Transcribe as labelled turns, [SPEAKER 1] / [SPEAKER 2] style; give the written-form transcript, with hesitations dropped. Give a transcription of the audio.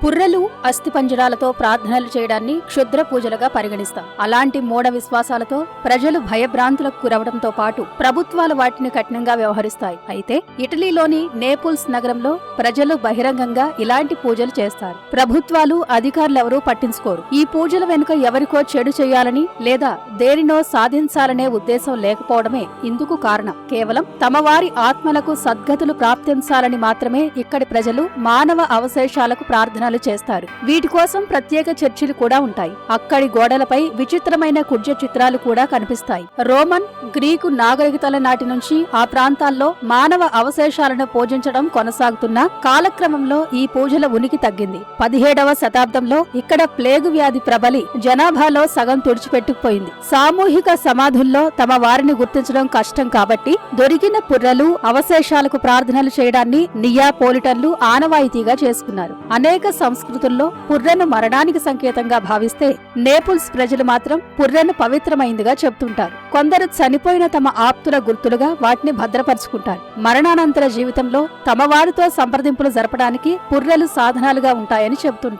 [SPEAKER 1] పుర్రెలు అస్థిపంజరాలతో ప్రార్థనలు చేయడాన్ని క్షుద్ర పూజలుగా పరిగణిస్తాం. అలాంటి మూఢ విశ్వాసాలతో ప్రజలు భయభ్రాంతులకు గురవడంతో పాటు ప్రభుత్వాలు వాటిని కఠినంగా వ్యవహరిస్తాయి. అయితే ఇటలీలోని నేపుల్స్ నగరంలో ప్రజలు బహిరంగంగా ఇలాంటి పూజలు చేస్తారు. ప్రభుత్వాలు అధికారులెవరూ పట్టించుకోరు. ఈ పూజల వెనుక ఎవరికో చెడు చేయాలని లేదా దేనినో సాధించాలనే ఉద్దేశం లేకపోవడమే ఇందుకు కారణం. కేవలం తమ వారి ఆత్మలకు సద్గతులు ప్రాప్తించాలని మాత్రమే ఇక్కడి ప్రజలు మానవ అవశేషాలకు ప్రార్థన చేస్తారు. వీటి కోసం ప్రత్యేక చర్చిలు కూడా ఉంటాయి. అక్కడి గోడలపై విచిత్రమైన కుడ్య చిత్రాలు కూడా కనిపిస్తాయి. రోమన్, గ్రీకు నాగరికతల నాటి నుంచి ఆ ప్రాంతాల్లో మానవ అవశేషాలను పూజించడం కొనసాగుతున్న కాలక్రమంలో ఈ పూజల ఉనికి తగ్గింది. 17వ శతాబ్దంలో ఇక్కడ ప్లేగు వ్యాధి ప్రబలి జనాభాలో సగం తుడిచిపెట్టుకుపోయింది. సామూహిక సమాధుల్లో తమ వారిని గుర్తించడం కష్టం కాబట్టి దొరికిన పుర్రెలు, అవశేషాలకు ప్రార్థనలు చేయడాన్ని నియాపోలిటన్లు ఆనవాయితీగా చేసుకున్నారు. అనేక సంస్కృతుల్లో పుర్రెను మరణానికి సంకేతంగా భావిస్తే నేపుల్స్ ప్రజలు మాత్రం పుర్రెను పవిత్రమైందిగా చెబుతుంటారు. కొందరు చనిపోయిన తమ ఆప్తుల గుర్తులుగా వాటిని భద్రపరుచుకుంటారు. మరణానంతర జీవితంలో తమ వారితో సంప్రదింపులు జరపడానికి పుర్రెలు సాధనాలుగా ఉంటాయని చెబుతుంటారు.